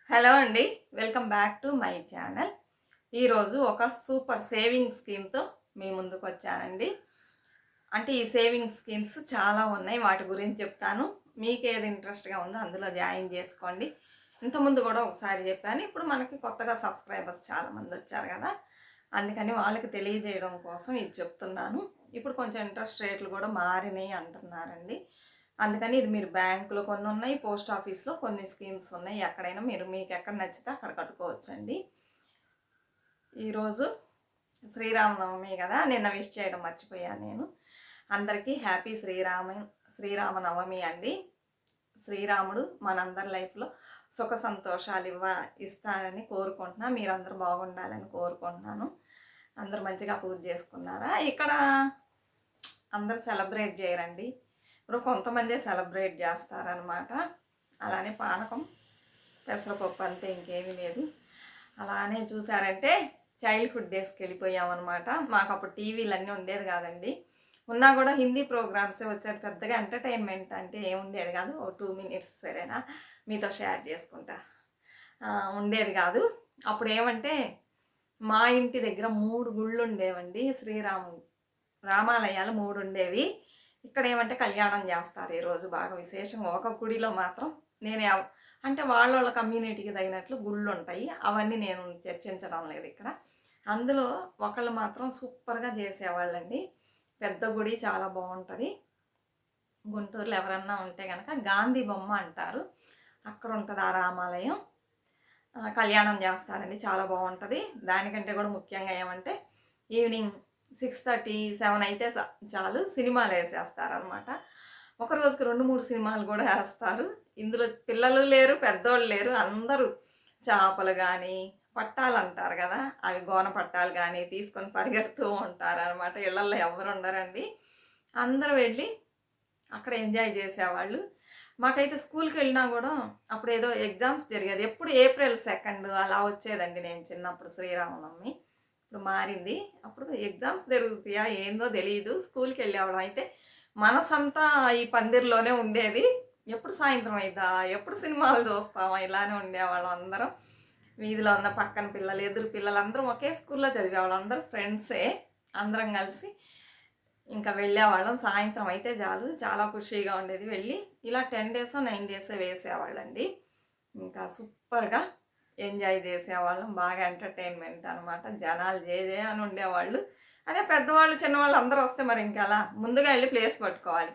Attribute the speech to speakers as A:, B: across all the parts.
A: Hello అండి. Welcome back to my channel. ఈరోజు ఒక సూపర్ సేవింగ్ స్కీమ్‌తో మీ ముందుకొచ్చానండి. అంటే ఈ సేవింగ్ స్కీమ్స్ చాలా ఉన్నాయి. వాటి గురించి చెప్తాను. మీకేది ఇంట్రెస్ట్‌గా ఉందో అందులో జాయిన్ చేసుకోండి. ఇంతకుముందు కూడా ఒకసారి చెప్పాను. ఇప్పుడు మనకి కొత్తగా సబ్స్క్రైబర్స్ చాలామంది వచ్చారు కదా! అందుకని వాళ్ళకి తెలియజేయడం కోసం ఇది చెప్తున్నాను. ఇప్పుడు కొంచెం ఇంట్రెస్ట్ రేట్లు కూడా మారినాయి అంటున్నారండి. అందుకని ఇది మీరు బ్యాంకులో కొన్ని ఉన్నాయి, పోస్ట్ ఆఫీస్లో కొన్ని స్కీమ్స్ ఉన్నాయి. ఎక్కడైనా మీకు ఎక్కడ నచ్చితే అక్కడ కట్టుకోవచ్చండి. ఈరోజు శ్రీరామనవమి కదా, నిన్న విష్ చేయడం మర్చిపోయాను నేను. అందరికీ హ్యాపీ శ్రీరామనవమి అండి. శ్రీరాముడు మనందరి లైఫ్లో సుఖ సంతోషాలు ఇస్తారని కోరుకుంటున్నా. మీరందరూ బాగుండాలని కోరుకుంటున్నాను. అందరూ మంచిగా పూజ చేసుకున్నారా? ఇక్కడ అందరూ సెలబ్రేట్ చేయరండి. ఇప్పుడు కొంతమందే సెలబ్రేట్ చేస్తారనమాట. అలానే పానకం, పెసరపప్పు అంతే, ఇంకేమీ లేదు. అలానే చూసారంటే చైల్డ్హుడ్ డేస్కి వెళ్ళిపోయామన్నమాట. మాకు అప్పుడు టీవీలు అన్నీ ఉండేది కాదండి. ఉన్నా కూడా హిందీ ప్రోగ్రామ్సే వచ్చేది. పెద్దగా ఎంటర్టైన్మెంట్ అంటే ఏముండేది కాదు. ఓ 2 minutes సరేనా మీతో షేర్ చేసుకుంటా. ఉండేది కాదు. అప్పుడు ఏమంటే మా ఇంటి దగ్గర 3 గుళ్ళు ఉండేవండి. రామాలయాలు 3 ఉండేవి. ఇక్కడ ఏమంటే కళ్యాణం చేస్తారు ఈరోజు బాగా విశేషంగా. ఒక గుడిలో మాత్రం అంటే వాళ్ళ కమ్యూనిటీకి తగినట్లు గుళ్ళు ఉంటాయి. అవన్నీ నేను చర్చించడం లేదు ఇక్కడ. అందులో ఒకళ్ళు మాత్రం సూపర్గా చేసేవాళ్ళండి. పెద్ద గుడి చాలా బాగుంటుంది. గుంటూరులో ఎవరన్నా ఉంటే కనుక గాంధీ బొమ్మ అంటారు, అక్కడ ఉంటుంది ఆ రామాలయం. కళ్యాణం చేస్తారండి, చాలా బాగుంటుంది. దానికంటే కూడా ముఖ్యంగా ఏమంటే ఈవినింగ్ 6:30, 7 అయితే చాలు సినిమాలు వేసేస్తారనమాట. ఒక రోజుకి 2-3 సినిమాలు కూడా వేస్తారు. ఇందులో పిల్లలు లేరు, పెద్దోళ్ళు లేరు, అందరూ చేపలు కానీ పట్టాలు అంటారు కదా, అవి గోన పట్టాలు కానీ తీసుకొని పరిగెడుతూ ఉంటారనమాట. ఇళ్లల్లో ఎవరు ఉండరండి. అందరూ వెళ్ళి అక్కడ ఎంజాయ్ చేసేవాళ్ళు. మాకైతే స్కూల్కి వెళ్ళినా కూడా అప్పుడు ఏదో ఎగ్జామ్స్ జరిగేది. ఎప్పుడు April 2 అలా వచ్చేదండి నేను చిన్నప్పుడు శ్రీరామనవమి. ఇప్పుడు మారింది. అప్పుడు ఎగ్జామ్స్ జరుగుతాయా ఏందో తెలియదు. స్కూల్కి వెళ్ళేవాళ్ళం. అయితే మనసంతా ఈ పందిర్లోనే ఉండేది. ఎప్పుడు సాయంత్రం అయిద్దా, ఎప్పుడు సినిమాలు చూస్తామా, ఇలానే ఉండేవాళ్ళం అందరం. వీధిలో ఉన్న పక్కన పిల్లలు, ఎదురు పిల్లలు అందరం ఒకే స్కూల్లో చదివేవాళ్ళం. అందరూ ఫ్రెండ్సే. అందరం కలిసి ఇంకా వెళ్ళేవాళ్ళం. సాయంత్రం అయితే చాలు, చాలా ఖుషీగా ఉండేది. వెళ్ళి ఇలా 10 days 9 days వేసేవాళ్ళండి. ఇంకా సూపర్గా ఎంజాయ్ చేసేవాళ్ళం. బాగా ఎంటర్టైన్మెంట్ అనమాట. జనాలు జే అని ఉండేవాళ్ళు. అదే పెద్దవాళ్ళు చిన్నవాళ్ళు అందరూ వస్తే మరి ఇంకా అలా ముందుగా వెళ్ళి ప్లేస్ పట్టుకోవాలి.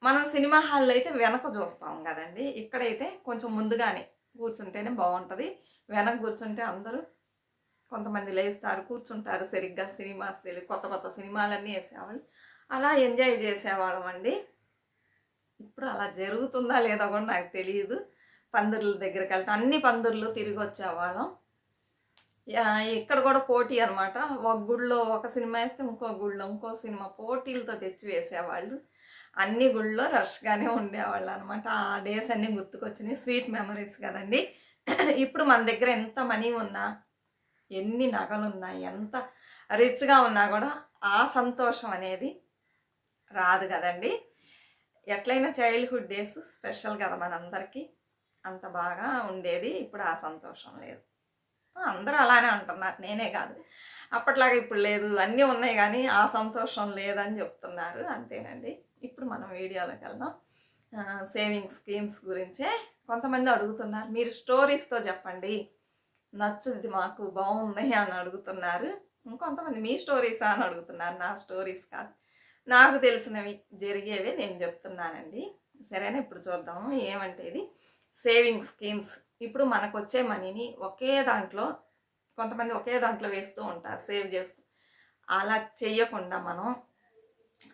A: మనం సినిమా హాల్లో అయితే వెనక చూస్తాం కదండి. ఇక్కడైతే కొంచెం ముందుగానే కూర్చుంటేనే బాగుంటుంది. వెనక కూర్చుంటే అందరూ కొంతమంది లేస్తారు, కూర్చుంటారు సరిగ్గా. సినిమాస్ తెలియదు, కొత్త కొత్త సినిమాలన్నీ వేసేవాళ్ళు. అలా ఎంజాయ్ చేసేవాళ్ళం అండి. ఇప్పుడు అలా జరుగుతుందా లేదా కూడా నాకు తెలియదు. పందిర్ల దగ్గరికి వెళ్తాం, అన్ని పందిర్లు తిరిగి వచ్చేవాళ్ళం. ఇక్కడ కూడా పోటీ అనమాట. ఒక గుడిలో ఒక సినిమా వేస్తే ఇంకో గుడిలో ఇంకో సినిమా పోటీలతో తెచ్చి వేసేవాళ్ళు. అన్ని గుళ్ళో రష్గానే ఉండేవాళ్ళు అనమాట. ఆ డేస్ అన్నీ గుర్తుకొచ్చినాయి. స్వీట్ మెమరీస్ కదండి. ఇప్పుడు మన దగ్గర ఎంత మనీ ఉన్నా, ఎన్ని నగలున్నా, ఎంత రిచ్గా ఉన్నా కూడా ఆ సంతోషం అనేది రాదు కదండి. ఎట్లయినా చైల్డ్హుడ్ డేస్ స్పెషల్ కదా మనందరికీ. అంత బాగా ఉండేది. ఇప్పుడు ఆ సంతోషం లేదు. అందరూ అలానే అంటున్నారు, నేనే కాదు. అప్పట్లాగా ఇప్పుడు లేదు. అన్నీ ఉన్నాయి కానీ ఆ సంతోషం లేదని చెప్తున్నారు. అంతేనండి. ఇప్పుడు మనం వీడియోలోకి వెళ్దాం. సేవింగ్ స్కీమ్స్ గురించే కొంతమంది అడుగుతున్నారు, మీరు స్టోరీస్తో చెప్పండి, నచ్చుది మాకు, బాగున్నాయి అని అడుగుతున్నారు. ఇంకొంతమంది మీ స్టోరీసా అని అడుగుతున్నారు. నా స్టోరీస్ కాదు, నాకు తెలిసినవి జరిగేవి నేను చెప్తున్నానండి. సరేనా? ఇప్పుడు చూద్దాము ఏమంటే ఇది సేవింగ్ స్కీమ్స్. ఇప్పుడు మనకు వచ్చే మనీని ఒకే దాంట్లో, కొంతమంది ఒకే దాంట్లో వేస్తూ ఉంటారు సేవ్ చేస్తూ. అలా చేయకుండా మనం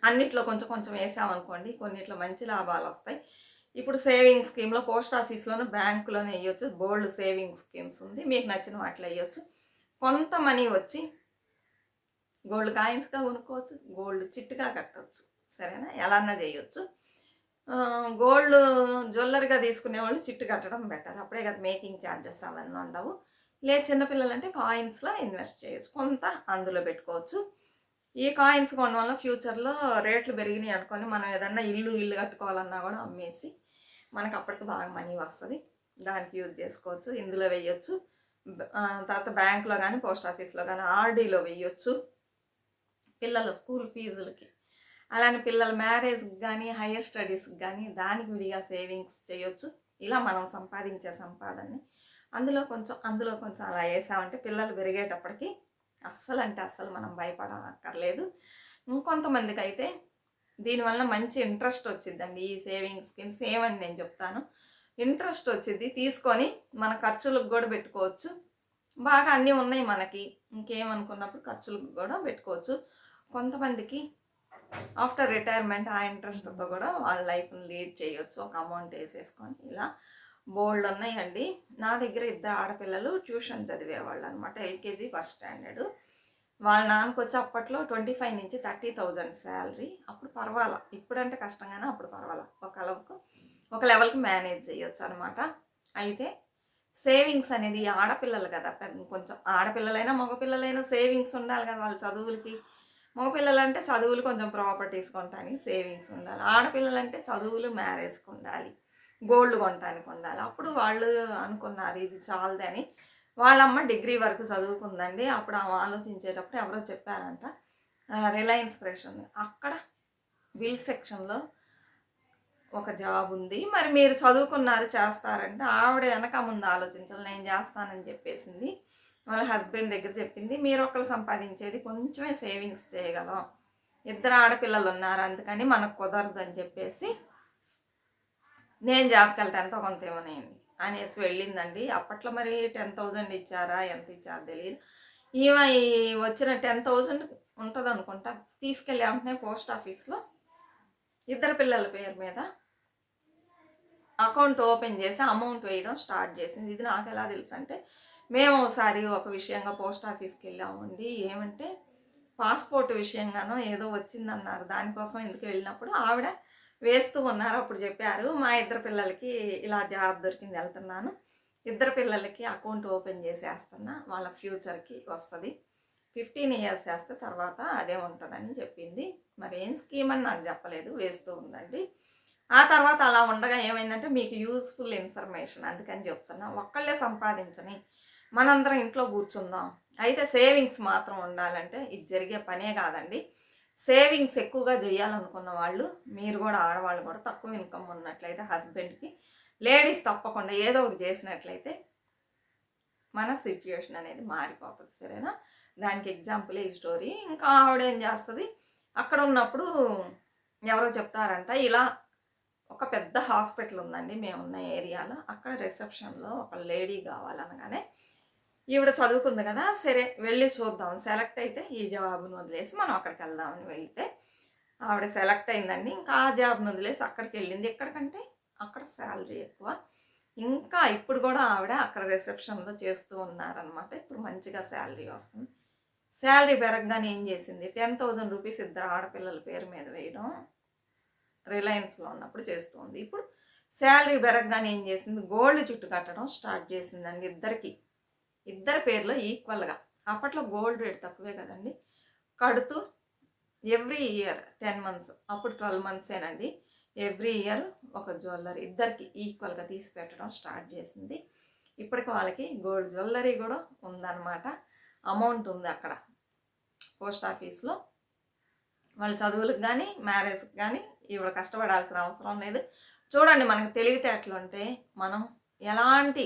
A: అన్నిట్లో కొంచెం కొంచెం వేసామనుకోండి, కొన్నిట్లో మంచి లాభాలు వస్తాయి. ఇప్పుడు సేవింగ్ స్కీమ్లో పోస్ట్ ఆఫీస్లోనూ బ్యాంకులోనే వేయచ్చు. బోల్డ్ సేవింగ్ స్కీమ్స్ ఉంది. మీకు నచ్చిన వాటిలో వేయచ్చు. కొంత మనీ వచ్చి గోల్డ్ కాయిన్స్గా కొనుక్కోవచ్చు, గోల్డ్ చిట్టుగా కట్టవచ్చు. సరేనా? ఎలా అన్నా చేయొచ్చు. గోల్డ్ జ్యువెలరీగా తీసుకునే వాళ్ళు చిట్టు కట్టడం బెటర్. అప్పుడే కదా మేకింగ్ ఛార్జెస్ అవన్నీ ఉండవు. లేదు చిన్నపిల్లలంటే కాయిన్స్లో ఇన్వెస్ట్ చేయొచ్చు, కొంత అందులో పెట్టుకోవచ్చు. ఈ కాయిన్స్ కొనడం వల్ల ఫ్యూచర్లో రేట్లు పెరిగినాయి అనుకొని మనం ఏదన్నా ఇల్లు కట్టుకోవాలన్నా కూడా అమ్మేసి మనకు అప్పటికి బాగా మనీ వస్తుంది. దానికి యూజ్ చేసుకోవచ్చు, ఇందులో వేయొచ్చు. తర్వాత బ్యాంక్లో కానీ పోస్ట్ ఆఫీస్లో కానీ ఆర్డీలో వేయొచ్చు పిల్లల స్కూల్ ఫీజులకి. అలానే పిల్లల మ్యారేజ్కి కానీ హైయర్ స్టడీస్కి కానీ దానికి విడిగా సేవింగ్స్ చేయొచ్చు. ఇలా మనం సంపాదించే సంపాదనని అందులో కొంచెం అలా వేసామంటే పిల్లలు పెరిగేటప్పటికి అస్సలు మనం భయపడక్కర్లేదు. ఇంకొంతమందికి అయితే దీనివల్ల మంచి ఇంట్రెస్ట్ వచ్చిద్దండి. ఈ సేవింగ్ స్కీమ్స్ ఏమని నేను చెప్తాను. ఇంట్రెస్ట్ వచ్చింది తీసుకొని మన ఖర్చులకు కూడా పెట్టుకోవచ్చు. బాగా అన్నీ ఉన్నాయి మనకి, ఇంకేమనుకున్నప్పుడు ఖర్చులకు కూడా పెట్టుకోవచ్చు. కొంతమందికి ఆఫ్టర్ రిటైర్మెంట్ ఆ ఇంట్రెస్ట్తో కూడా వాళ్ళ లైఫ్ని లీడ్ చేయొచ్చు. ఒక అమౌంట్ వేసేసుకొని ఇలా బోల్డ్ ఉన్నాయండి. నా దగ్గర 2 ఆడపిల్లలు ట్యూషన్ చదివేవాళ్ళు అనమాట. LKG first standard. వాళ్ళ నాన్నకు వచ్చి అప్పట్లో 25 నుంచి 30,000 శాలరీ. అప్పుడు పర్వాలా, ఇప్పుడంటే కష్టంగానే అప్పుడు పర్వాలా, ఒక లెవెల్కి మేనేజ్ చేయొచ్చు అనమాట. అయితే సేవింగ్స్ అనేది ఆడపిల్లలు కదా, కొంచెం ఆడపిల్లలైనా మగపిల్లలైనా సేవింగ్స్ ఉండాలి కదా వాళ్ళ చదువులకి. మగపిల్లలు అంటే చదువులు కొంచెం ప్రాపర్టీస్ కొనడానికి సేవింగ్స్ ఉండాలి. ఆడపిల్లలు అంటే చదువులు మ్యారేజ్కి ఉండాలి, గోల్డ్ కొనడానికి ఉండాలి. అప్పుడు వాళ్ళు అనుకున్నారు ఇది చాలదని. వాళ్ళమ్మ డిగ్రీ వరకు చదువుకుందండి. అప్పుడు ఆమె ఆలోచించేటప్పుడు ఎవరో చెప్పారంట, రిలయన్స్ ఫ్రెష్ ఉంది, అక్కడ బిల్ సెక్షన్లో ఒక జాబ్ ఉంది, మరి మీరు చదువుకున్నారు చేస్తారంటే ఆవిడ వెనక ముందు ఆలోచించాలి, నేను చేస్తానని చెప్పేసింది. వాళ్ళ హస్బెండ్ దగ్గర చెప్పింది, మీరు ఒకళ్ళు సంపాదించేది కొంచెమే సేవింగ్స్ చేయగలం, 2 ఆడపిల్లలు ఉన్నారు అందుకని మనకు కుదరదు అని చెప్పేసి నేను జాబ్కి వెళ్తే ఎంతో కొంత ఇవ్వనేయండి అనేసి వెళ్ళిందండి. అప్పట్లో మరి 10,000 ఇచ్చారా ఎంత ఇచ్చారో తెలియదు. ఈమె వచ్చిన 10,000 ఉంటుంది అనుకుంటా తీసుకెళ్ళి వెంటనే పోస్ట్ ఆఫీస్లో 2 పిల్లల పేరు మీద అకౌంట్ ఓపెన్ చేసి అమౌంట్ వేయడం స్టార్ట్ చేసింది. ఇది నాకు ఎలా తెలుసు అంటే, మేము ఒకసారి ఒక విషయంగా పోస్ట్ ఆఫీస్కి వెళ్ళామండి. ఏమంటే పాస్పోర్ట్ విషయంగానో ఏదో వచ్చిందన్నారు, దానికోసం ఎందుకు వెళ్ళినప్పుడు ఆవిడ వేస్తూ ఉన్నారు. అప్పుడు చెప్పారు, మా 2 పిల్లలకి ఇలా జాబ్ దొరికింది, వెళ్తున్నాను, 2 పిల్లలకి అకౌంట్ ఓపెన్ చేసేస్తున్నా, వాళ్ళ ఫ్యూచర్కి వస్తుంది, 15 ఇయర్స్ వేస్తే తర్వాత అదే ఉంటుందని చెప్పింది. మరి ఏం స్కీమ్ అని నాకు చెప్పలేదు, వేస్తూ ఉందండి. ఆ తర్వాత అలా ఉండగా ఏమైందంటే, మీకు యూస్ఫుల్ ఇన్ఫర్మేషన్ అందుకని చెప్తున్నా, ఒక్కళ్ళే సంపాదించని మనందరం ఇంట్లో కూర్చుందాం. అయితే సేవింగ్స్ మాత్రం ఉండాలంటే ఇది జరిగే పనే కాదండి. సేవింగ్స్ ఎక్కువగా చేయాలనుకున్న వాళ్ళు, మీరు కూడా ఆడవాళ్ళు కూడా తక్కువ ఇన్కమ్ ఉన్నట్లయితే హస్బెండ్కి, లేడీస్ తప్పకుండా ఏదో ఒకటి చేసినట్లయితే మన సిచ్యుయేషన్ అనేది మారిపోతుంది. సరేనా? దానికి ఎగ్జాంపుల్ ఈ స్టోరీ. ఇంకా ఆవిడ ఏం చేస్తుంది, అక్కడ ఉన్నప్పుడు ఎవరో చెప్తారంట, ఇలా ఒక పెద్ద హాస్పిటల్ ఉందండి మేమున్న ఏరియాలో, అక్కడ రిసెప్షన్లో ఒక లేడీ కావాలనగానే ఈవిడ చదువుకుంది కదా, సరే వెళ్ళి చూద్దాం, సెలెక్ట్ అయితే ఈ జాబ్ను వదిలేసి మనం అక్కడికి వెళ్దామని వెళ్తే ఆవిడ సెలెక్ట్ అయిందండి. ఇంకా ఆ జాబ్ను వదిలేసి అక్కడికి వెళ్ళింది. ఎక్కడికంటే అక్కడ శాలరీ ఎక్కువ. ఇంకా ఇప్పుడు కూడా ఆవిడ అక్కడ రిసెప్షన్లో చేస్తూ ఉన్నారనమాట. ఇప్పుడు మంచిగా శాలరీ వస్తుంది. శాలరీ పెరగగానే ఏం చేసింది, 10,000 రూపీస్ 2 ఆడపిల్లల పేరు మీద వేయడం రిలయన్స్లో ఉన్నప్పుడు చేస్తుంది. ఇప్పుడు శాలరీ పెరగగానే ఏం చేసింది, గోల్డ్ చుట్టు కట్టడం స్టార్ట్ చేసిందండి. ఇద్దరి పేర్లో ఈక్వల్గా. అప్పట్లో గోల్డ్ రేట్ తక్కువే కదండి. కడుతూ ఎవ్రీ ఇయర్ 10 మంత్స్, అప్పుడు 12 మంత్సేనండి, ఎవ్రీ ఇయర్ ఒక జ్యువెలరీ ఇద్దరికి ఈక్వల్గా తీసి పెట్టడం స్టార్ట్ చేసింది. ఇప్పటికి వాళ్ళకి గోల్డ్ జ్యువెలరీ కూడా ఉందన్నమాట. అమౌంట్ ఉంది అక్కడ పోస్ట్ ఆఫీస్లో. వాళ్ళ చదువులకు కానీ మ్యారేజ్కి కానీ ఇవిడ కష్టపడాల్సిన అవసరం లేదు. చూడండి, మనకు తెలివితేటలుంటే మనం ఎలాంటి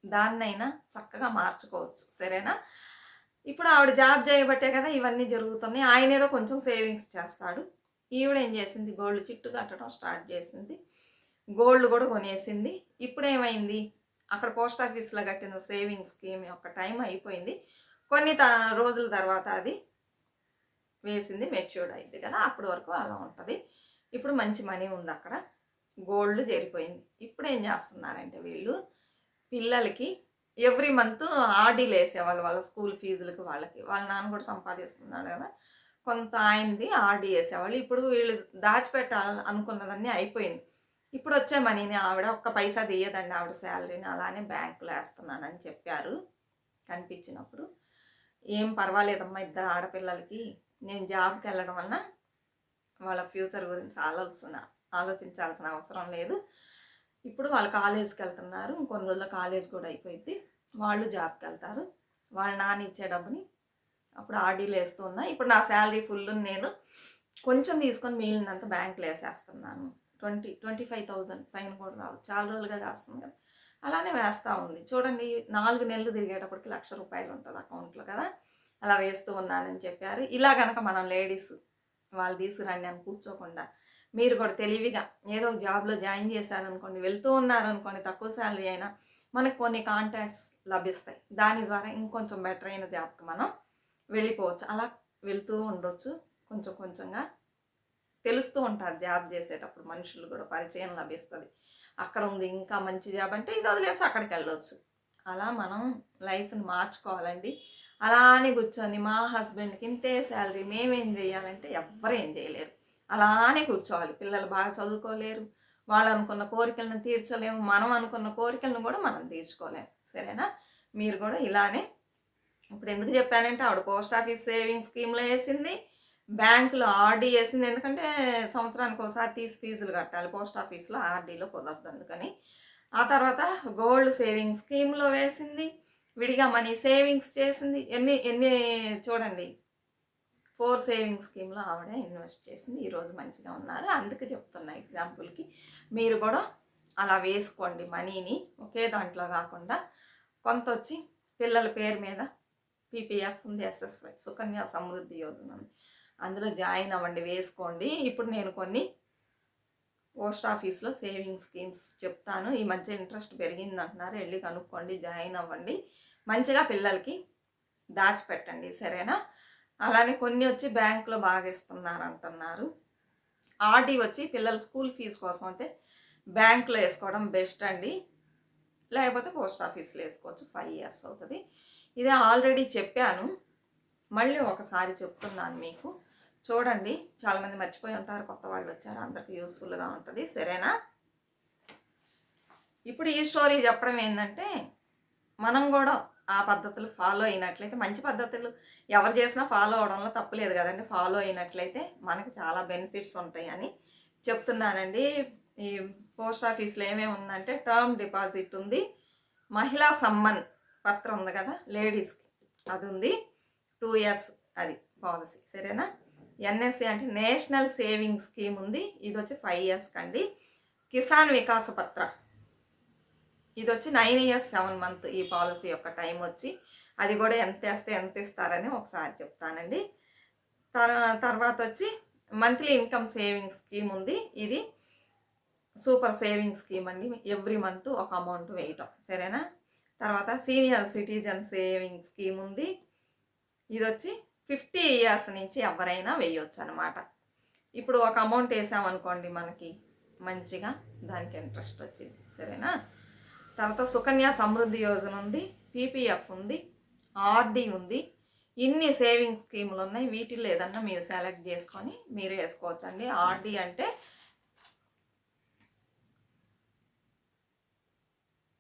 A: దాన్నైనా చక్కగా మార్చుకోవచ్చు. సరేనా? ఇప్పుడు ఆవిడ జాబ్ చేయబట్టే కదా ఇవన్నీ జరుగుతున్నాయి. ఆయన ఏదో కొంచెం సేవింగ్స్ చేస్తాడు. ఈవిడ ఏం చేసింది, గోల్డ్ చిట్టు కట్టడం స్టార్ట్ చేసింది, గోల్డ్ కూడా కొనేసింది. ఇప్పుడు ఏమైంది, అక్కడ పోస్ట్ ఆఫీస్లో కట్టిన సేవింగ్ స్కీమ్ యొక్క టైం అయిపోయింది. కొన్ని రోజుల తర్వాత అది వేసింది, మెచ్యూర్డ్ అయింది కదా, అప్పటి వరకు అలా ఉంటుంది. ఇప్పుడు మంచి మనీ ఉంది అక్కడ, గోల్డ్ చేరిపోయింది. ఇప్పుడు ఏం చేస్తున్నారంటే వీళ్ళు పిల్లలకి ఎవ్రీ మంత్ ఆర్డీలు వేసేవాళ్ళు, వాళ్ళ స్కూల్ ఫీజులకి. వాళ్ళ నాన్న కూడా సంపాదిస్తున్నాడు కదా, కొంత ఆయనది ఆర్డీ వేసేవాళ్ళు. ఇప్పుడు వీళ్ళు దాచిపెట్టాలి అనుకున్నదన్నీ అయిపోయింది. ఇప్పుడు వచ్చే మనీని ఆవిడ ఒక్క పైసా తీయదండి, ఆవిడ శాలరీని అలానే బ్యాంకులో వేస్తున్నానని చెప్పారు కనిపించినప్పుడు. ఏం పర్వాలేదమ్మా, 2 ఆడపిల్లలకి నేను జాబ్కి వెళ్ళడం వలన వాళ్ళ ఫ్యూచర్ గురించి ఆలోచించాల్సిన అవసరం లేదు. ఇప్పుడు ఇప్పుడు వాళ్ళు కాలేజ్కి వెళ్తున్నారు. ఇంకొన్ని రోజుల్లో కాలేజ్ కూడా అయిపోయింది. వాళ్ళు జాబ్కి వెళ్తారు. వాళ్ళ నాన్న ఇచ్చే డబ్బుని అప్పుడు ఆర్డీలు వేస్తూ ఉన్నా. ఇప్పుడు నా శాలరీ ఫుల్ నేను కొంచెం తీసుకొని మిగిలినంత బ్యాంకులో వేసేస్తున్నాను. 25,000 పైన కూడా రావు. చాలా రోజులుగా చేస్తుంది కదా, అలానే వేస్తూ ఉంది. చూడండి 4 నెలలు తిరిగేటప్పటికి ₹1,00,000 ఉంటుంది అకౌంట్లో కదా. అలా వేస్తూ ఉన్నానని చెప్పారు. ఇలా కనుక మనం లేడీస్ వాళ్ళు తీసుకురండి అని కూర్చోకుండా మీరు కూడా తెలివిగా ఏదో ఒక జాబ్లో జాయిన్ చేశారనుకోండి, వెళ్తూ ఉన్నారనుకోండి, తక్కువ శాలరీ అయినా మనకు కొన్ని కాంటాక్ట్స్ లభిస్తాయి. దాని ద్వారా ఇంకొంచెం బెటర్ అయిన జాబ్కి మనం వెళ్ళిపోవచ్చు. అలా వెళ్తూ ఉండొచ్చు. కొంచెం కొంచెంగా తెలుస్తూ ఉంటారు జాబ్ చేసేటప్పుడు, మనుషులు కూడా పరిచయం లభిస్తుంది. అక్కడ ఉంది ఇంకా మంచి జాబ్ అంటే ఇది వదిలేసి అక్కడికి వెళ్ళొచ్చు. అలా మనం లైఫ్ని మార్చుకోవాలండి. అలానే కూర్చొని మా హస్బెండ్కి ఇంతే శాలరీ మేమేం చేయాలంటే ఎవ్వరు ఏం చేయలేరు. అలానే కూర్చోవాలి. పిల్లలు బాగా చదువుకోలేరు. వాళ్ళు అనుకున్న కోరికలను తీర్చలేము. మనం అనుకున్న కోరికలను కూడా మనం తీర్చుకోలేము. సరేనా? మీరు కూడా ఇలానే ఇప్పుడు ఎందుకు చెప్పానంటే ఆవిడ పోస్ట్ ఆఫీస్ సేవింగ్స్ స్కీమ్లో వేసింది, బ్యాంకులో ఆర్డీ వేసింది. ఎందుకంటే సంవత్సరానికి ఒకసారి తీసి ఫీజులు కట్టాలి. పోస్ట్ ఆఫీస్లో ఆర్డీలో కుదరదు అందుకని. ఆ తర్వాత గోల్డ్ సేవింగ్ స్కీమ్లో వేసింది, విడిగా మనీ సేవింగ్స్ చేసింది. ఎన్ని ఎన్ని చూడండి 4 సేవింగ్ స్కీమ్లో ఆవిడ ఇన్వెస్ట్ చేసింది. ఈరోజు మంచిగా ఉన్నారు. అందుకే చెప్తున్నా ఎగ్జాంపుల్కి. మీరు కూడా అలా వేసుకోండి మనీని. ఒకే దాంట్లో కాకుండా కొంత వచ్చి పిల్లల పేరు మీద పీపీఎఫ్ ఉంది, ఎస్ఎస్వై సుకన్య సమృద్ధి యోజన ఉంది, అందులో జాయిన్ అవ్వండి, వేసుకోండి. ఇప్పుడు నేను కొన్ని పోస్ట్ ఆఫీస్లో సేవింగ్ స్కీమ్స్ చెప్తాను. ఈ మధ్య ఇంట్రెస్ట్ పెరిగింది అంటున్నారు, వెళ్ళి కనుక్కోండి, జాయిన్ అవ్వండి. మంచిగా పిల్లలకి దాచిపెట్టండి. సరేనా? అలానే కొన్ని వచ్చి బ్యాంకులో బాగా ఇస్తున్నారు అంటున్నారు. ఆర్డీ వచ్చి పిల్లల స్కూల్ ఫీజు కోసం అయితే బ్యాంకులో వేసుకోవడం బెస్ట్ అండి. లేకపోతే పోస్ట్ ఆఫీస్లో వేసుకోవచ్చు. 5 years అవుతుంది. ఇదే ఆల్రెడీ చెప్పాను, మళ్ళీ ఒకసారి చెప్తున్నాను మీకు. చూడండి, చాలామంది మర్చిపోయి ఉంటారు, కొత్త వాళ్ళు వచ్చారు, అందరికీ యూస్ఫుల్గా ఉంటుంది. సరేనా? ఇప్పుడు ఈ స్టోరీ చెప్పడం ఏంటంటే, మనం కూడా ఆ పద్ధతులు ఫాలో అయినట్లయితే, మంచి పద్ధతులు ఎవరు చేసినా ఫాలో అవడంలో తప్పులేదు కదండి. ఫాలో అయినట్లయితే మనకి చాలా బెనిఫిట్స్ ఉంటాయని చెప్తున్నానండి. ఈ పోస్ట్ ఆఫీస్లో ఏమేమి ఉందంటే టర్మ్ డిపాజిట్ ఉంది, మహిళా సమ్మన్ పత్రం ఉంది కదా లేడీస్కి, అది ఉంది. 2 years అది పాలసీ. సరేనా? ఎన్ఎస్సి అంటే నేషనల్ సేవింగ్ స్కీమ్ ఉంది, ఇది వచ్చి 5 years కండి. కిసాన్ వికాస పత్ర ఇది వచ్చి 9 years 7 months ఈ పాలసీ యొక్క టైం వచ్చి. అది కూడా ఎంత వేస్తే ఎంత ఇస్తారని ఒకసారి చెప్తానండి. తర్వాత వచ్చి మంత్లీ ఇన్కమ్ సేవింగ్ స్కీమ్ ఉంది, ఇది సూపర్ సేవింగ్ స్కీమ్ అండి. ఎవ్రీ మంత్ ఒక అమౌంట్ వేయటం. సరేనా? తర్వాత సీనియర్ సిటిజన్ సేవింగ్ స్కీమ్ ఉంది, ఇది వచ్చి 50 years నుంచి ఎవరైనా వేయవచ్చు అనమాట. ఇప్పుడు ఒక అమౌంట్ వేసామనుకోండి, మనకి మంచిగా దానికి ఇంట్రెస్ట్ వచ్చింది. సరేనా? తర్వాత సుకన్య సమృద్ధి యోజన ఉంది, పీపీఎఫ్ ఉంది, ఆర్డీ ఉంది. ఇన్ని సేవింగ్ స్కీములు ఉన్నాయి. వీటిల్లో ఏదన్నా మీరు సెలెక్ట్ చేసుకొని మీరు వేసుకోవచ్చు అండి. ఆర్డీ అంటే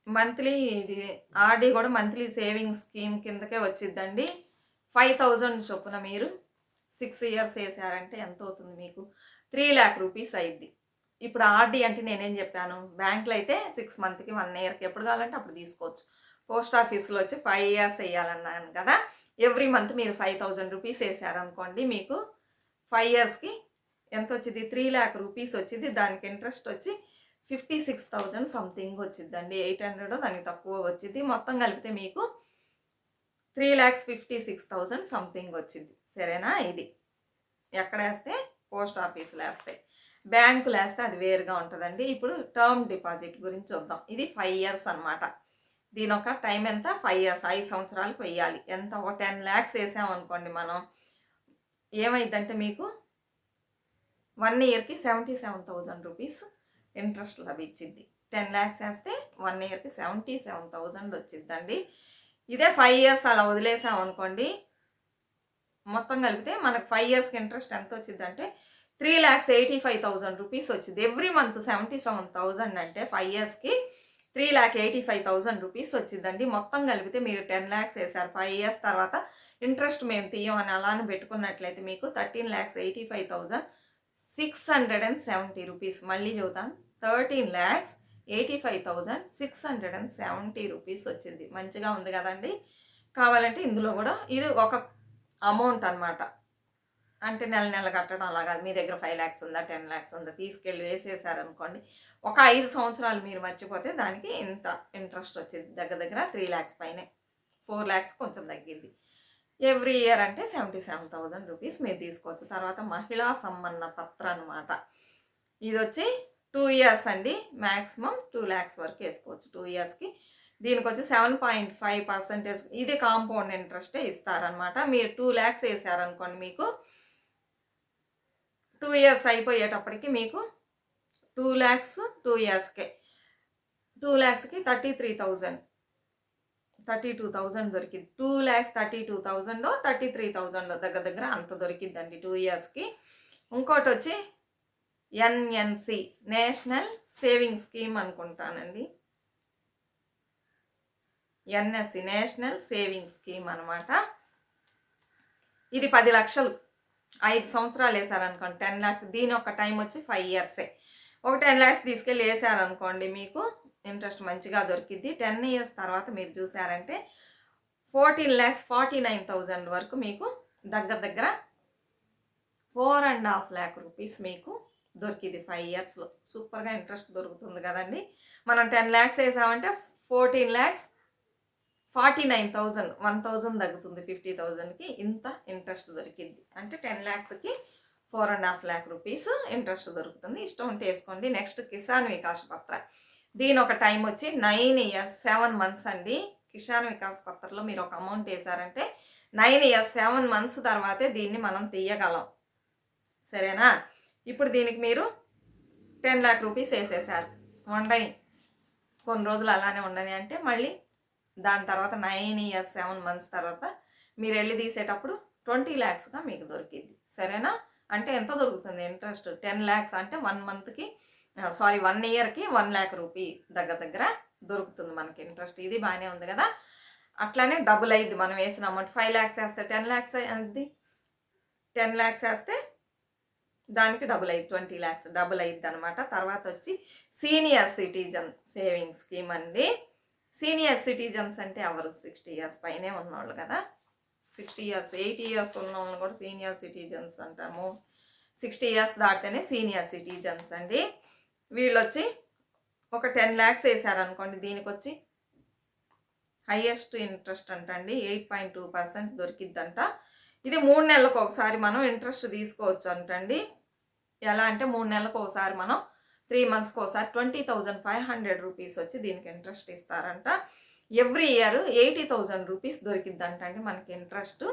A: మంత్లీ, ఇది ఆర్డీ కూడా మంత్లీ సేవింగ్ స్కీమ్ కిందకే వచ్చిద్దండి. 5,000 చొప్పున మీరు 6 years వేసారంటే ఎంత అవుతుంది మీకు? 3 lakh rupees అయింది. ఇప్పుడు ఆర్డీ అంటే నేనేం చెప్పాను, బ్యాంకులో అయితే 6 monthsకి 1 yearకి ఎప్పుడు కావాలంటే అప్పుడు తీసుకోవచ్చు. పోస్ట్ ఆఫీస్లో వచ్చి 5 years వేయాలన్నాను కదా. ఎవ్రీ మంత్ మీరు 5,000 rupees వేసారనుకోండి, మీకు 5 yearsకి ఎంత వచ్చింది? 3 lakh rupees వచ్చింది. దానికి ఇంట్రెస్ట్ వచ్చి 56,000 సంథింగ్ వచ్చిందండి. 800 దానికి తక్కువ వచ్చింది. మొత్తం కలిపితే మీకు 3,56,000 సంథింగ్ వచ్చింది. సరేనా? ఇది ఎక్కడ వేస్తే పోస్ట్ ఆఫీసులో వేస్తే, బ్యాంకులు వేస్తే అది వేరుగా ఉంటుందండి. ఇప్పుడు టర్మ్ డిపాజిట్ గురించి చూద్దాం. ఇది 5 years అనమాట. దీని ఒక టైం ఎంత? 5 years, 5 సంవత్సరాలకు వెయ్యాలి. ఎంత? ఒక 10 lakhs వేసామనుకోండి మనం, ఏమైందంటే మీకు 1 yearకి 77,000 rupees ఇంట్రెస్ట్ లభించింది. 10 lakhs వేస్తే 1 yearకి 77,000 వచ్చిందండి. ఇదే 5 years అలా వదిలేసామనుకోండి, మొత్తం కలిపితే మనకు 5 yearsకి ఇంట్రెస్ట్ ఎంత వచ్చిందంటే 3,85,000 rupees వచ్చింది. ఎవ్రీ మంత్ 77,000 అంటే 5 yearsకి 3,85,000 rupees వచ్చిందండి. మొత్తం కలిపితే మీరు 10 lakhs వేసారు. 5 years తర్వాత ఇంట్రెస్ట్ మేము తీయమని అలానే పెట్టుకున్నట్లయితే మీకు 13,85,670 rupees. మళ్ళీ చదువుతాను, 13,85,670 85,670 రూపీస్ వచ్చింది. మంచిగా ఉంది కదండి. కావాలంటే ఇందులో కూడా ఇది ఒక అమౌంట్ అనమాట. అంటే నెల నెల కట్టడం అలా కాదు. మీ దగ్గర 5 లాక్స్ ఉందా, 10 లాక్స్ ఉందా తీసుకెళ్ళి వేసేసారనుకోండి. ఒక 5 సంవత్సరాలు మీరు మర్చిపోతే దానికి ఇంత ఇంట్రెస్ట్ వచ్చింది. దగ్గర దగ్గర 3 లాక్స్ పైనే. 4 లాక్స్ కొంచెం తగ్గింది. ఎవ్రీ ఇయర్ అంటే 77,000 రూపీస్ మీరు తీసుకోవచ్చు. తర్వాత మహిళా సమ్మన్న పత్ర అనమాట. ఇది వచ్చి 2 ఇయర్స్ అండి. మ్యాక్సిమం 2 లాక్స్ వరకు వేసుకోవచ్చు 2 ఇయర్స్కి. దీనికి వచ్చి 7.5% ఇది కాంపౌండ్ ఇంట్రెస్టే ఇస్తారనమాట. మీరు 2 లాక్స్ వేసారనుకోండి, మీకు 2 ఇయర్స్ అయిపోయేటప్పటికి మీకు 2 లాక్స్ 2 ఇయర్స్కే 2 లాక్స్కి 32,000 దొరికింది. 2,32,000 33,000 దగ్గర దగ్గర అంత దొరికిందండి 2 ఇయర్స్కి. ఇంకోటి వచ్చి ఎన్ఎన్సి నేషనల్ సేవింగ్ స్కీమ్ అనుకుంటానండి. ఎన్ఎస్సి నేషనల్ సేవింగ్ స్కీమ్ అనమాట. ఇది 10 లక్షలు 5 సంవత్సరాలు వేసారనుకోండి 10 లాక్స్. దీని ఒక టైం వచ్చి 5 ఇయర్సే. ఒక 10 లాక్స్ తీసుకెళ్ళి వేసారనుకోండి, మీకు ఇంట్రెస్ట్ మంచిగా దొరికిద్ది. 10 ఇయర్స్ తర్వాత మీరు చూసారంటే 14,49,000 వరకు మీకు దగ్గర దగ్గర 4.5 lakh రూపీస్ మీకు దొరికింది 5 ఇయర్స్లో. సూపర్గా ఇంట్రెస్ట్ దొరుకుతుంది కదండి. మనం 10 లాక్స్ వేసామంటే 14,49,000 1,000 తగ్గుతుంది 50,000కి. ఇంత ఇంట్రెస్ట్ దొరికింది. అంటే 10 లాక్స్కి 4.5 lakh రూపీస్ ఇంట్రెస్ట్ దొరుకుతుంది. ఇష్టం ఉంటే వేసుకోండి. నెక్స్ట్ కిసాన్ వికాస్ పత్ర. దీని ఒక టైం వచ్చి 9 ఇయర్స్ 7 మంత్స్ అండి. కిసాన్ వికాస్ పత్రలో మీరు ఒక అమౌంట్ వేసారంటే 9 ఇయర్స్ 7 మంత్స్ తర్వాతే దీన్ని మనం తీయగలం. సరేనా? ఇప్పుడు దీనికి మీరు 10 lakh రూపీస్ వేసేసారు. ఉండని కొన్ని రోజులు అలానే ఉండని అంటే మళ్ళీ దాని తర్వాత 9 ఇయర్స్ 7 మంత్స్ తర్వాత మీరు వెళ్ళి తీసేటప్పుడు 20 lakhsగా మీకు దొరికింది. సరేనా? అంటే ఎంత దొరుకుతుంది ఇంట్రెస్ట్? 10 lakhs అంటే 1 ఇయర్కి 1 lakh రూపీ దగ్గర దగ్గర దొరుకుతుంది మనకి ఇంట్రెస్ట్. ఇది బాగానే ఉంది కదా. అట్లానే డబుల్ అయ్యిద్ది. మనం వేసిన అమౌంట్ 5 lakhs వేస్తే 10 lakhs అయింది. 10 lakhs వేస్తే దానికి డబుల్ అయ్యి 20 lakhs డబుల్ అయ్యిద్ది అనమాట. తర్వాత వచ్చి సీనియర్ సిటిజన్ సేవింగ్ స్కీమ్ అండి. సీనియర్ సిటిజన్స్ అంటే ఎవరు? 60 ఇయర్స్ పైనే ఉన్నవాళ్ళు కదా. 60 ఇయర్స్ 80 ఇయర్స్ ఉన్న వాళ్ళని కూడా సీనియర్ సిటిజన్స్ అంటాము. 60 ఇయర్స్ దాటితేనే సీనియర్ సిటిజన్స్ అండి. వీళ్ళు వచ్చి ఒక 10 lakhs వేసారనుకోండి, దీనికి వచ్చి హైయెస్ట్ ఇంట్రెస్ట్ అంటండి 8.2% దొరికిద్దంట. ఇది 3 నెలలకు ఒకసారి మనం ఇంట్రెస్ట్ తీసుకోవచ్చు అంటండి. ఎలా అంటే 3 నెలలకు ఒకసారి మనం 3 మంత్స్కి ఒకసారి 20,500 రూపీస్ వచ్చి దీనికి ఇంట్రెస్ట్ ఇస్తారంట. ఎవ్రీ ఇయర్ 80,000 రూపీస్ దొరికిద్దంట అండి మనకి ఇంట్రెస్ట్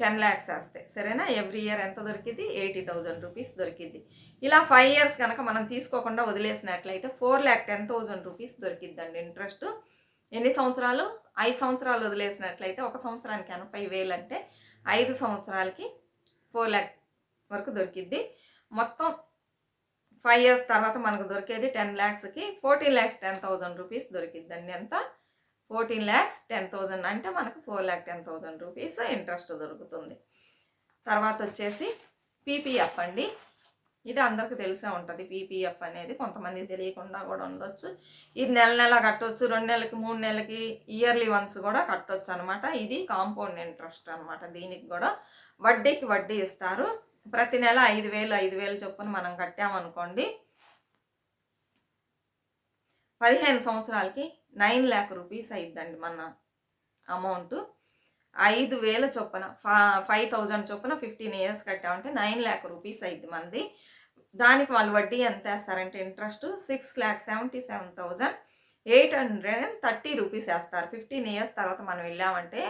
A: 10 lakhs వేస్తే. సరేనా? ఎవ్రీ ఇయర్ ఎంత దొరికింది? 80,000 రూపీస్ దొరికింది. ఇలా 5 ఇయర్స్ కనుక మనం తీసుకోకుండా వదిలేసినట్లయితే 4,10,000 రూపీస్ దొరికిద్దండి ఇంట్రెస్ట్. ఎన్ని సంవత్సరాలు? 5 సంవత్సరాలు వదిలేసినట్లయితే ఒక సంవత్సరానికి 80,000 అంటే 5 సంవత్సరాలకి 4 lakh వరకు దొరికిద్ది. మొత్తం 5 ఇయర్స్ తర్వాత మనకు దొరికేది 10 lakhsకి 14,10,000 రూపీస్ దొరికిద్దండి. ఎంత? 14,10,000 అంటే మనకు 4,10,000 రూపీస్ ఇంట్రెస్ట్ దొరుకుతుంది. తర్వాత వచ్చేసి పీపీఎఫ్ అండి. ఇది అందరికీ తెలిసే ఉంటుంది. పీపీఎఫ్ అనేది కొంతమంది తెలియకుండా కూడా ఉండొచ్చు. ఇది నెల నెల కట్టవచ్చు, 2 నెలలకి 3 నెలలకి ఇయర్లీ వన్స్ కూడా కట్టవచ్చు అనమాట. ఇది కాంపౌండ్ ఇంట్రెస్ట్ అనమాట. దీనికి కూడా వడ్డీకి వడ్డీ ఇస్తారు. ప్రతి నెల 5,000 చొప్పున మనం కట్టామనుకోండి, 15 సంవత్సరాలకి 9 lakh రూపీస్ అయిద్దండి మన అమౌంట్. 5,000 చొప్పున 5,000 చొప్పున 15 ఇయర్స్ కట్టామంటే 9 lakh రూపీస్ అయింది మనది. దానికి వాళ్ళు వడ్డీ ఎంత వేస్తారంటే ఇంట్రెస్ట్ 6,77,830 రూపీస్ వేస్తారు. 15 ఇయర్స్ తర్వాత మనం వెళ్ళామంటే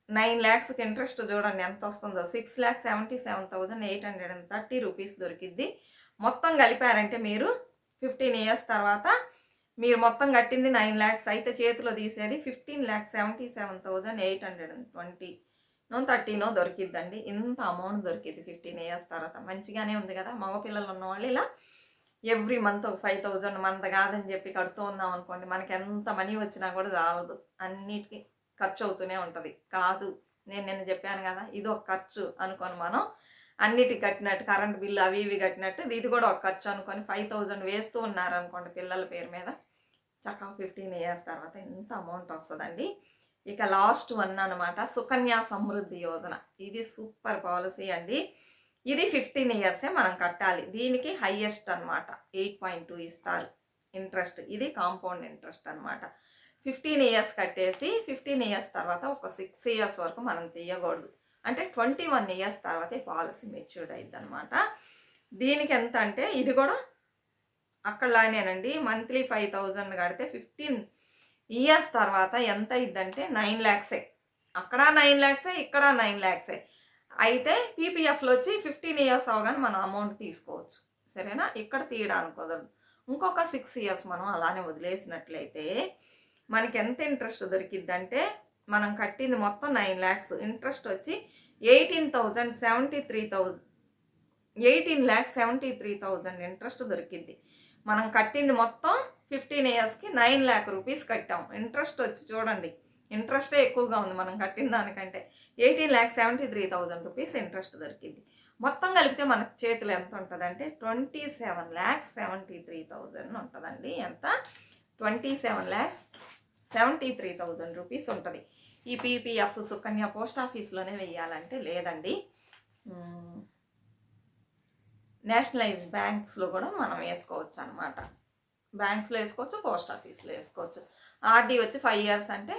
A: 9 lakhsకి ఇంట్రెస్ట్ చూడండి ఎంత వస్తుందో. 6,77,830 రూపీస్ దొరికిద్ది. మొత్తం కలిపారంటే మీరు 15 ఇయర్స్ తర్వాత మీరు మొత్తం కట్టింది 9 lakhs అయితే చేతిలో తీసేది 15,77,820 దొరికిద్దండి. ఇంత అమౌంట్ దొరికిద్ది 15 ఇయర్స్ తర్వాత. మంచిగానే ఉంది కదా. మగపిల్లలు ఉన్నవాళ్ళు ఇలా ఎవ్రీ మంత్ ఒక 5,000 మంత్ కాదని చెప్పి కడుతూ ఉన్నాం అనుకోండి, మనకి ఎంత మనీ వచ్చినా కూడా చాలదు. అన్నిటికీ ఖర్చు అవుతూనే ఉంటుంది. కాదు, నేను నిన్న చెప్పాను కదా ఇది ఒక ఖర్చు అనుకొని మనం అన్నిటికి కట్టినట్టు కరెంట్ బిల్లు అవి ఇవి కట్టినట్టు ఇది కూడా ఒక ఖర్చు అనుకొని 5000 వేస్తూ ఉన్నారనుకోండి పిల్లల పేరు మీద, చక్కగా 15 ఇయర్స్ తర్వాత ఎంత అమౌంట్ వస్తుందండి. ఇక లాస్ట్ వన్ అనమాట, సుకన్య సమృద్ధి యోజన. ఇది సూపర్ పాలసీ అండి. ఇది 15 ఇయర్సే మనం కట్టాలి. దీనికి హైయెస్ట్ అనమాట 8.2 ఇస్తారు ఇంట్రెస్ట్. ఇది కాంపౌండ్ ఇంట్రెస్ట్ అనమాట. 15 ఇయర్స్ కట్టేసి 15 ఇయర్స్ తర్వాత ఒక 6 ఇయర్స్ వరకు మనం తీయకూడదు. అంటే 21 ఇయర్స్ తర్వాతే పాలసీ మెచ్యూర్డ్ అయింది అనమాట. దీనికి ఎంత అంటే ఇది కూడా అక్కడలానేనండి, మంత్లీ 5000 కడితే 15 ఇయర్స్ తర్వాత ఎంత అయిందంటే 9 lakhs. అక్కడ 9 lakhs, ఇక్కడ 9 lakhs. అయితే పీపీఎఫ్లో వచ్చి 15 ఇయర్స్ అవగానే మనం అమౌంట్ తీసుకోవచ్చు, సరేనా. ఇక్కడ తీయడానికి కుదరదు. ఇంకొక 6 ఇయర్స్ మనం అలానే వదిలేసినట్లయితే మనకి ఎంత ఇంట్రెస్ట్ దొరికిద్దంటే, మనం కట్టింది మొత్తం 9 lakhs, ఇంట్రెస్ట్ వచ్చి 18,73,000 ఇంట్రెస్ట్ దొరికిద్ది. మనం కట్టింది మొత్తం 15 ఇయర్స్కి 9 lakh rupees కట్టాం. ఇంట్రెస్ట్ వచ్చి చూడండి, ఇంట్రెస్టే ఎక్కువగా ఉంది మనం కట్టిన దానికంటే. 18,73,000 rupees ఇంట్రెస్ట్ దొరికింది. మొత్తం కలిపితే మనకు చేతిలో ఎంత ఉంటుంది అంటే 27,73,000 ఉంటుందండి. ఎంత? 27,73,000 rupees ఉంటుంది. ఈ పీపీఎఫ్ సుకన్య పోస్ట్ ఆఫీస్లోనే వెయ్యాలంటే లేదండి, నేషనలైజ్డ్ బ్యాంక్స్లో కూడా మనం వేసుకోవచ్చు అనమాట. బ్యాంక్స్లో వేసుకోవచ్చు, పోస్ట్ ఆఫీస్లో వేసుకోవచ్చు. ఆర్డీ వచ్చి 5 years అంటే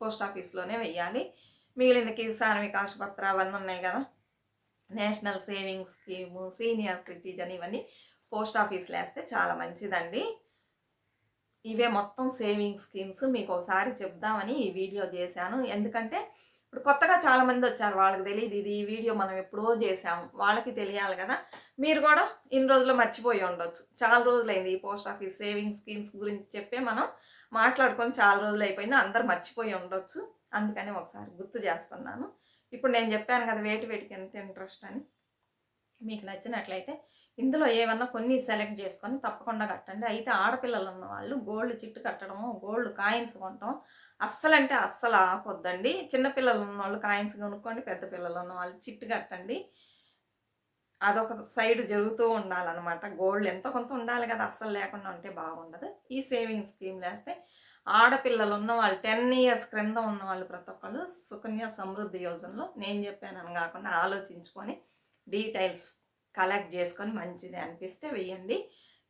A: పోస్ట్ ఆఫీస్లోనే వెయ్యాలి. మిగిలింది కిసాన్ వికాస్ పత్ర అవన్నీ ఉన్నాయి కదా, national savings scheme, senior citizen, ఇవన్నీ పోస్ట్ ఆఫీస్లో వేస్తే చాలా మంచిదండి. ఇవే మొత్తం సేవింగ్ స్కీమ్స్. మీకు ఒకసారి చెప్దామని ఈ వీడియో చేశాను. ఎందుకంటే ఇప్పుడు కొత్తగా చాలామంది వచ్చారు, వాళ్ళకి తెలియదు ఇది. ఈ వీడియో మనం ఎప్పుడో చేసాము, వాళ్ళకి తెలియాలి కదా. మీరు కూడా ఇన్ని రోజులు మర్చిపోయి ఉండొచ్చు. చాలా రోజులైంది ఈ పోస్ట్ ఆఫీస్ సేవింగ్ స్కీమ్స్ గురించి చెప్పే మనం మాట్లాడుకొని చాలా రోజులు అయిపోయింది, అందరు మర్చిపోయి ఉండొచ్చు. అందుకని ఒకసారి గుర్తు చేస్తున్నాను. ఇప్పుడు నేను చెప్పాను కదా వేటికి ఎంత ఇంట్రెస్ట్ అని. మీకు నచ్చినట్లయితే ఇందులో ఏమన్నా కొన్ని సెలెక్ట్ చేసుకొని తప్పకుండా కట్టండి. అయితే ఆడపిల్లలు ఉన్న వాళ్ళు గోల్డ్ చిట్టు కట్టడము, గోల్డ్ కాయిన్స్ కొనటం అస్సలంటే అస్సలు ఆపొద్దండి. చిన్నపిల్లలు ఉన్న వాళ్ళు కాయిన్స్ కొనుక్కోండి, పెద్ద పిల్లలు ఉన్న వాళ్ళు చిట్టు కట్టండి. అదొక సైడ్ జరుగుతూ ఉండాలన్నమాట. గోల్డ్ ఎంతో కొంత ఉండాలి కదా, అస్సలు లేకుండా ఉంటే బాగుండదు. ఈ సేవింగ్ స్కీమ్లు వేస్తే ఆడపిల్లలు ఉన్న వాళ్ళు 10 years క్రింద ఉన్న వాళ్ళు ప్రతి ఒక్కళ్ళు సుకన్య సమృద్ధి యోజనలో నేను చెప్పానని కాకుండా ఆలోచించుకొని డీటెయిల్స్ కలెక్ట్ చేసుకొని మంచిది అనిపిస్తే వెయ్యండి.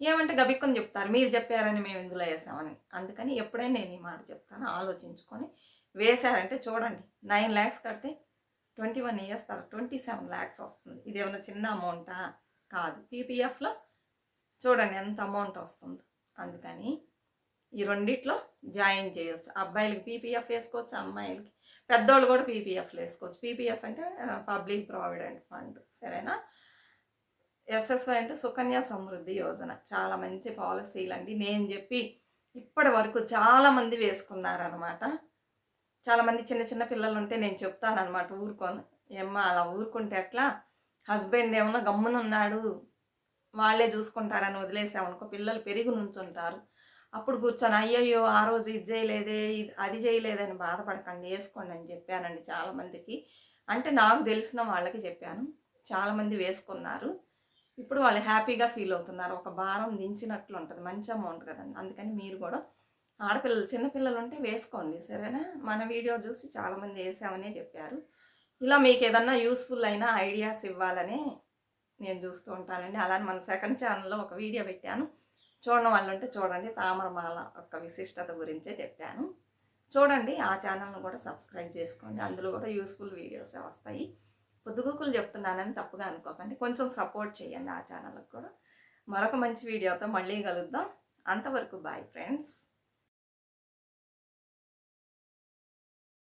A: ఏమంటే గబిక్కుని చెప్తారు, మీరు చెప్పారని మేము ఇందులో వేసామని. అందుకని ఎప్పుడైనా నేను ఈ మాట చెప్తాను, ఆలోచించుకొని వేశారంటే చూడండి. 9 lakhs కడితే 21 years తర్వాత 27 lakhs వస్తుంది. ఇది ఏమైనా చిన్న అమౌంటా? కాదు. పీపీఎఫ్లో చూడండి ఎంత అమౌంట్ వస్తుంది. అందుకని ఈ రెండిట్లో జాయిన్ చేయొచ్చు. అబ్బాయిలకి పీపీఎఫ్ వేసుకోవచ్చు, అమ్మాయిలకి, పెద్దోళ్ళు కూడా పీపీఎఫ్లో వేసుకోవచ్చు. పీపీఎఫ్ అంటే పబ్లిక్ ప్రావిడెంట్ ఫండ్, సరేనా. ఎస్ఎస్వై అంటే సుకన్య సమృద్ధి యోజన. చాలా మంచి పాలసీలు అండి. నేను చెప్పి ఇప్పటి వరకు చాలామంది వేసుకున్నారనమాట. చాలామంది చిన్న చిన్న పిల్లలు ఉంటే నేను చెప్తానమాట ఊరుకొని, ఏమ్మా అలా ఊరుకుంటే ఎట్లా, హస్బెండ్ ఏమన్నా గమ్మునున్నాడు వాళ్ళే చూసుకుంటారని వదిలేసామనుకో పిల్లలు పెరిగి నుంచుంటారు. అప్పుడు కూర్చొని అయ్యయ్యో ఆ రోజు ఇది చేయలేదే, అది చేయలేదని బాధపడకండి, వేసుకోండి అని చెప్పానండి చాలామందికి. అంటే నాకు తెలిసిన వాళ్ళకి చెప్పాను, చాలామంది వేసుకున్నారు. ఇప్పుడు వాళ్ళు హ్యాపీగా ఫీల్ అవుతున్నారు. ఒక భారం దించినట్లు ఉంటుంది, మంచి అమౌంట్ కదండి. అందుకని మీరు కూడా ఆడపిల్లలు చిన్నపిల్లలు ఉంటే వేసుకోండి, సరేనా. మన వీడియో చూసి చాలామంది వేసామనే చెప్పారు. ఇలా మీకు ఏదన్నా యూస్ఫుల్ అయిన ఐడియాస్ ఇవ్వాలని నేను చూస్తూ ఉంటానండి. అలానే మన సెకండ్ ఛానల్లో ఒక వీడియో పెట్టాను, చూడని వాళ్ళు ఉంటే చూడండి. తామరమాల యొక్క విశిష్టత గురించే చెప్పాను, చూడండి. ఆ ఛానల్ను కూడా సబ్స్క్రైబ్ చేసుకోండి, అందులో కూడా యూస్ఫుల్ వీడియోసే వస్తాయి. పొద్దుగూకులు చెప్తున్నానని తప్పుగా అనుకోకండి, కొంచెం సపోర్ట్ చేయండి ఆ ఛానల్కి కూడా. మరొక మంచి వీడియోతో మళ్ళీ కలుద్దాం. అంతవరకు బాయ్ ఫ్రెండ్స్.